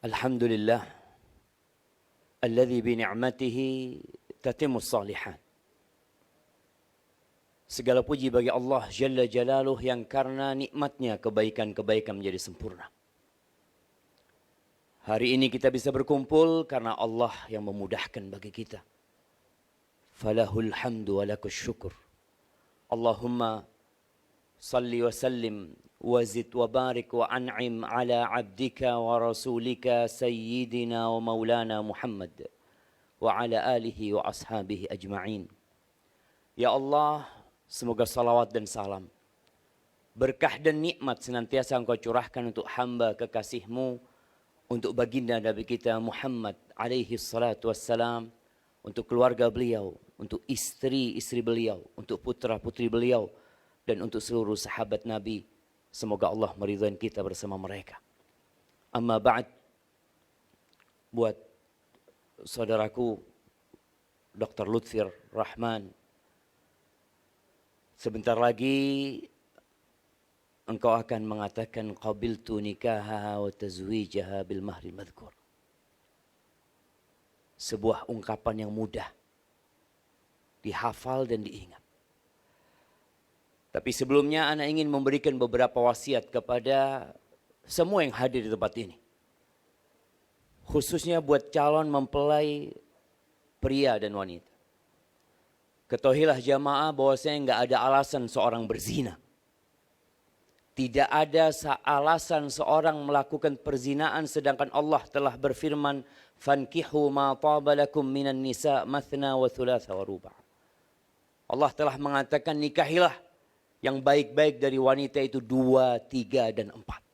Alhamdulillah alladzi bi ni'matihi tatimmus shalihat. Segala puji bagi Allah Jalla Jalaluh yang karena nikmatnya kebaikan-kebaikan menjadi sempurna. Hari ini kita bisa berkumpul karena Allah yang memudahkan bagi kita. Falahul hamdu wa lakus syukur. Allahumma salli wa sallim wa zid wa barik wa an'im ala abdika wa rasulika sayyidina wa maulana Muhammad wa ala alihi wa ashabihi ajma'in. Ya Allah, semoga salawat dan salam, berkah dan nikmat senantiasa Engkau curahkan untuk hamba kekasih-Mu, untuk baginda Nabi kita Muhammad alaihi salatu wassalam, untuk keluarga beliau, untuk istri-istri beliau, untuk putra-putri beliau, dan untuk seluruh sahabat Nabi. Semoga Allah meridhai kita bersama mereka. Amma ba'd, buat saudaraku Dr. Lutfi Rahman, sebentar lagi engkau akan mengatakan qabiltu nikahaha wa tazwijaha bil mahri madhkur. Sebuah ungkapan yang mudah dihafal dan diingat. Tapi sebelumnya ana ingin memberikan beberapa wasiat kepada semua yang hadir di tempat ini. Khususnya buat calon mempelai pria dan wanita. Ketahuilah jamaah bahwasanya enggak ada alasan seorang berzina. Tidak ada alasan seorang melakukan perzinaan sedangkan Allah telah berfirman, "Fankihu ma taba lakum minan nisa mathna wa thulatha wa ruba'." Allah telah mengatakan nikahilah yang baik-baik dari wanita itu 2, 3, dan 4.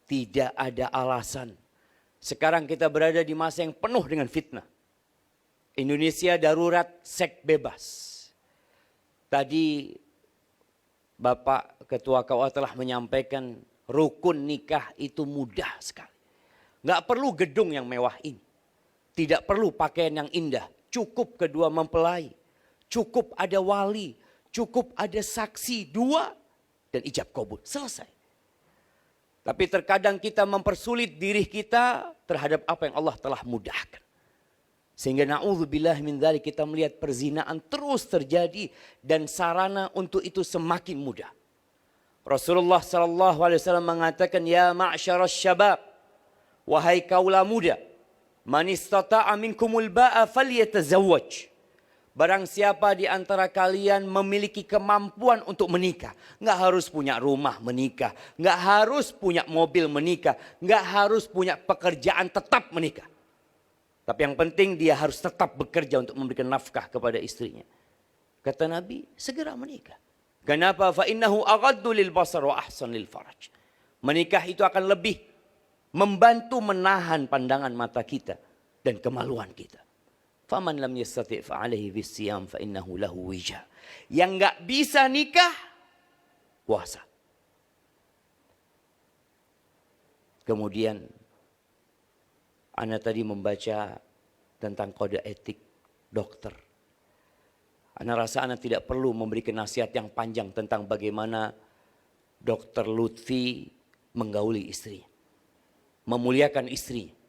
Tidak ada alasan. Sekarang kita berada di masa yang penuh dengan fitnah. Indonesia darurat seks bebas. Tadi Bapak Ketua KUA telah menyampaikan rukun nikah itu mudah sekali. Nggak perlu gedung yang mewah ini. Tidak perlu pakaian yang indah. Cukup kedua mempelai. Cukup ada wali. Cukup ada saksi 2 dan ijab kabul. Selesai. Tapi terkadang kita mempersulit diri kita terhadap apa yang Allah telah mudahkan. Sehingga na'udzubillah min dzalik kita melihat perzinaan terus terjadi dan sarana untuk itu semakin mudah. Rasulullah sallallahu alaihi wasallam mengatakan, "Ya ma'syaras syabab, wahai kaula muda, man istata'a minkumul ba'a falyatazawwaj." Barang siapa di antara kalian memiliki kemampuan untuk menikah. Nggak harus punya rumah menikah. Nggak harus punya mobil menikah. Nggak harus punya pekerjaan tetap menikah. Tapi yang penting dia harus tetap bekerja untuk memberikan nafkah kepada istrinya. Kata Nabi, segera menikah. Kenapa? Fa innahu aghaddu lil basar wa ahsan lil faraj. Menikah itu akan lebih membantu menahan pandangan mata kita dan kemaluan kita. Faman lam yastati' fa alaihi bisiyam fa innahu lahu wija. Yang enggak bisa nikah, puasa. Kemudian ana tadi membaca tentang kode etik dokter. Ana rasa ana tidak perlu memberikan nasihat yang panjang tentang bagaimana Dr. Lutfi menggauli istrinya, memuliakan istrinya.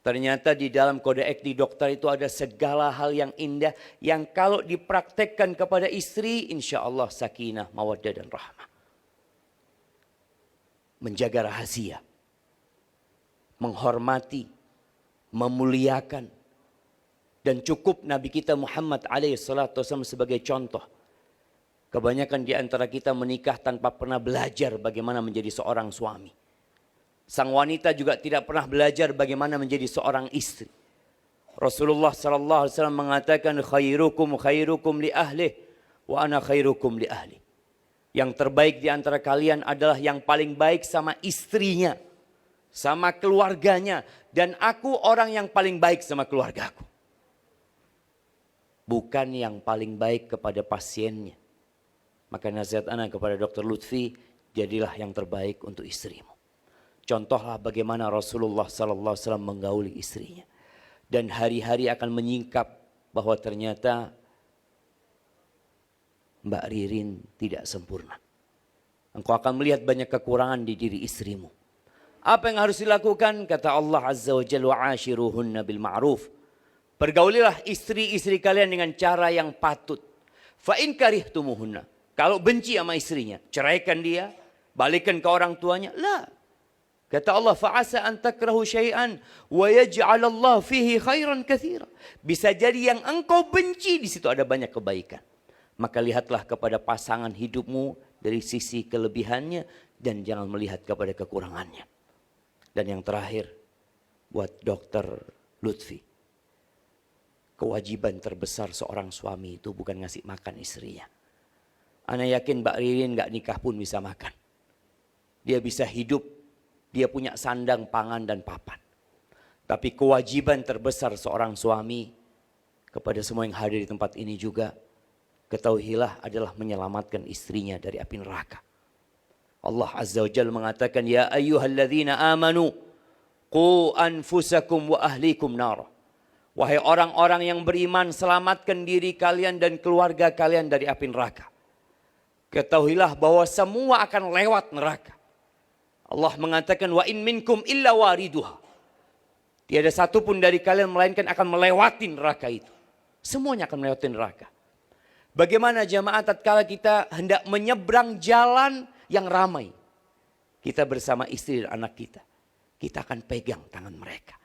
Ternyata di dalam kode etik dokter itu ada segala hal yang indah yang kalau dipraktekkan kepada istri, insya Allah sakinah, mawaddah dan rahmah. Menjaga rahasia, menghormati, memuliakan, dan cukup Nabi kita Muhammad alaihissalam sebagai contoh. Kebanyakan di antara kita menikah tanpa pernah belajar bagaimana menjadi seorang suami. Sang wanita juga tidak pernah belajar bagaimana menjadi seorang istri. Rasulullah sallallahu alaihi wasallam mengatakan khairukum li ahli wa ana khairukum li ahli. Yang terbaik di antara kalian adalah yang paling baik sama istrinya, sama keluarganya, dan aku orang yang paling baik sama keluargaku. Bukan yang paling baik kepada pasiennya. Maka nasihat ana kepada Dr. Lutfi, jadilah yang terbaik untuk istrimu. Contohlah bagaimana Rasulullah sallallahu alaihi wasallam menggauli istrinya. Dan hari-hari akan menyingkap bahwa ternyata Mbak Ririn tidak sempurna. Engkau akan melihat banyak kekurangan di diri istrimu. Apa yang harus dilakukan? Kata Allah Azza wa Jalla, wa'ashiruhunna bil ma'ruf. Pergaulilah istri-istri kalian dengan cara yang patut. Fa in karihtumuhunna. Kalau benci sama istrinya, ceraikan dia, balikan ke orang tuanya. La. Kata Allah, fa'asa an takrahu syai'an wa yaj'al Allah fihi khairan katsira. Bisa jadi yang engkau benci di situ ada banyak kebaikan. Maka lihatlah kepada pasangan hidupmu dari sisi kelebihannya dan jangan melihat kepada kekurangannya. Dan yang terakhir, buat Dr. Lutfi. Kewajiban terbesar seorang suami itu bukan ngasih makan istrinya. Ana yakin Mbak Ririn gak nikah pun bisa makan. Dia bisa hidup, dia punya sandang, pangan, dan papan. Tapi kewajiban terbesar seorang suami, kepada semua yang hadir di tempat ini juga, ketahuilah adalah menyelamatkan istrinya dari api neraka. Allah Azza wa Jalla mengatakan, ya ayyuhalladzina amanu, qu anfusakum wa ahlikum nara. Wahai orang-orang yang beriman, selamatkan diri kalian dan keluarga kalian dari api neraka. Ketahuilah bahwa semua akan lewat neraka. Allah mengatakan, wa in minkum illa wariduha. Tiada satu pun dari kalian melainkan akan melewati neraka itu. Semuanya akan melewati neraka. Bagaimana jamaah tatkala kita hendak menyeberang jalan yang ramai. Kita bersama istri dan anak kita. Kita akan pegang tangan mereka.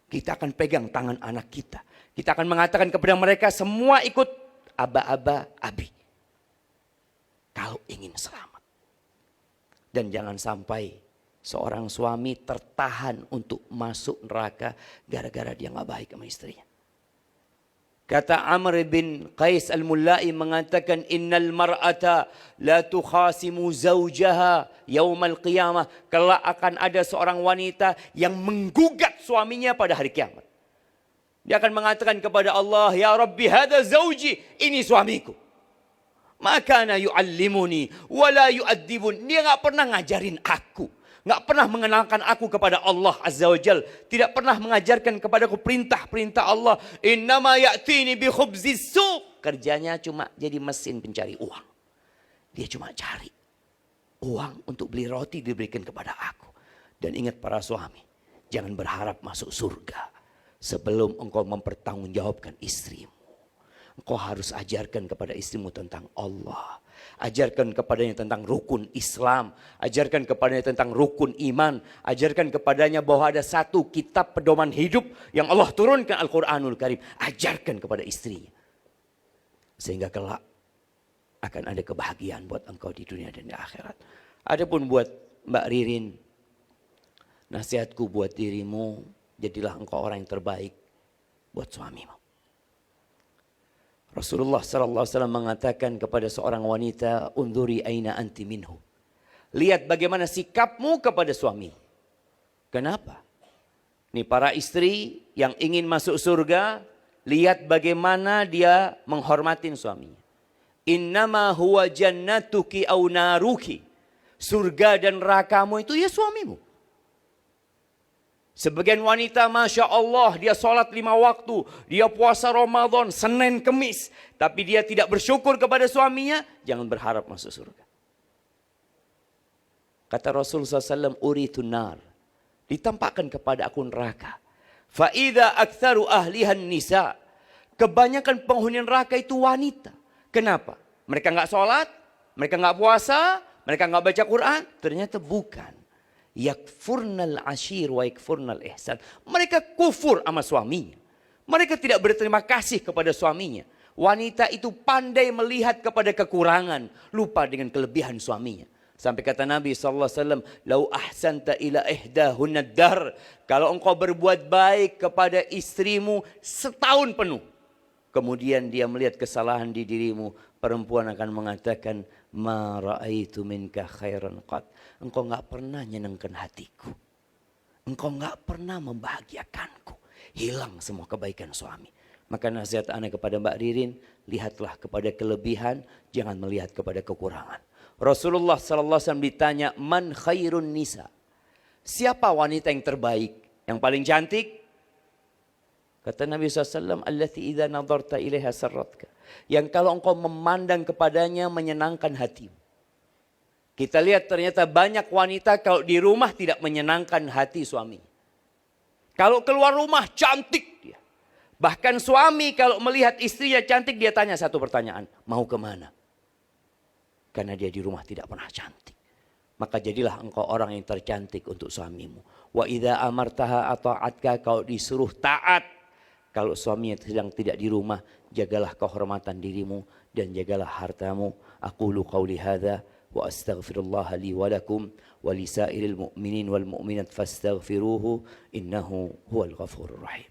Kita akan pegang tangan anak kita. Kita akan mengatakan kepada mereka semua ikut aba-aba abi. Kalau ingin selamat. Dan jangan sampai seorang suami tertahan untuk masuk neraka gara-gara dia gak baik sama istrinya. Kata Amr bin Qais al-Mullai mengatakan, innal mar'ata la tukhasimu zawjaha yaumal qiyamah. Kelak akan ada seorang wanita yang menggugat suaminya pada hari kiamat. Dia akan mengatakan kepada Allah, ya Rabbi hadha zawji, ini suamiku. Maka ana yu'allimuni wala yu'addibun. Dia gak pernah ngajarin aku. Nggak pernah mengenalkan aku kepada Allah Azza wa Jal. Tidak pernah mengajarkan kepadaku perintah-perintah Allah. Innama ya'tini bi khubzis suq. Kerjanya cuma jadi mesin pencari uang. Dia cuma cari uang untuk beli roti diberikan kepada aku. Dan ingat para suami, jangan berharap masuk surga sebelum engkau mempertanggungjawabkan istrimu. Engkau harus ajarkan kepada istrimu tentang Allah. Ajarkan kepadanya tentang rukun Islam. Ajarkan kepadanya tentang rukun iman. Ajarkan kepadanya bahwa ada satu kitab pedoman hidup yang Allah turunkan, Al-Quranul Karim. Ajarkan kepada istrinya. Sehingga kelak akan ada kebahagiaan buat engkau di dunia dan di akhirat. Adapun buat Mbak Ririn, nasihatku buat dirimu, jadilah engkau orang yang terbaik buat suamimu. Rasulullah SAW mengatakan kepada seorang wanita, unzuri aina anti minhu. Lihat bagaimana sikapmu kepada suami. Kenapa? Ini para istri yang ingin masuk surga, lihat bagaimana dia menghormatin suaminya. Innama huwa jannatuki au naruki. Surga dan nerakamu itu ya suamimu. Sebagian wanita, Masya Allah, dia sholat 5 waktu. Dia puasa Ramadan, Senin, Kemis. Tapi dia tidak bersyukur kepada suaminya. Jangan berharap masuk surga. Kata Rasulullah SAW, uritun nar. Ditampakkan kepada aku neraka. Fa'idha aktsaru ahlihan nisa. Kebanyakan penghuni neraka itu wanita. Kenapa? Mereka nggak sholat, mereka nggak puasa, mereka nggak baca Quran. Ternyata bukan. Yakfurnal ashir wa yakfurnal ihsan. Mereka kufur sama suaminya. Mereka tidak berterima kasih kepada suaminya. Wanita itu pandai melihat kepada kekurangan, lupa dengan kelebihan suaminya. Sampai kata Nabi SAW, lau ahsanta ila ihdahunna dar. Kalau engkau berbuat baik kepada istrimu setahun penuh, kemudian dia melihat kesalahan di dirimu, perempuan akan mengatakan, ma ra'aitu minka khairan qat. Engkau enggak pernah nyenangkan hatiku. Engkau enggak pernah membahagiakanku. Hilang semua kebaikan suami. Maka nasihat anak kepada Mbak Ririn, lihatlah kepada kelebihan, jangan melihat kepada kekurangan. Rasulullah SAW ditanya, man khairun nisa? Siapa wanita yang terbaik, yang paling cantik? Kata Nabi SAW, allati idza nadarta ilaiha sarratka. Yang kalau engkau memandang kepadanya menyenangkan hatimu. Kita lihat ternyata banyak wanita kalau di rumah tidak menyenangkan hati suami. Kalau keluar rumah cantik dia. Bahkan suami kalau melihat istrinya cantik dia tanya satu pertanyaan. Mau kemana? Karena dia di rumah tidak pernah cantik. Maka jadilah engkau orang yang tercantik untuk suamimu. Wa idza amartaha ata'atka, kalau disuruh taat. Kalau suaminya sedang tidak di rumah, jagalah kehormatan dirimu dan jagalah hartamu. Aqulu qauli hadza wa astaghfirullah li wa lakum wa lisairil mu'minin wal mu'minat fastaghfiruhu innahu huwal ghafurur rahim.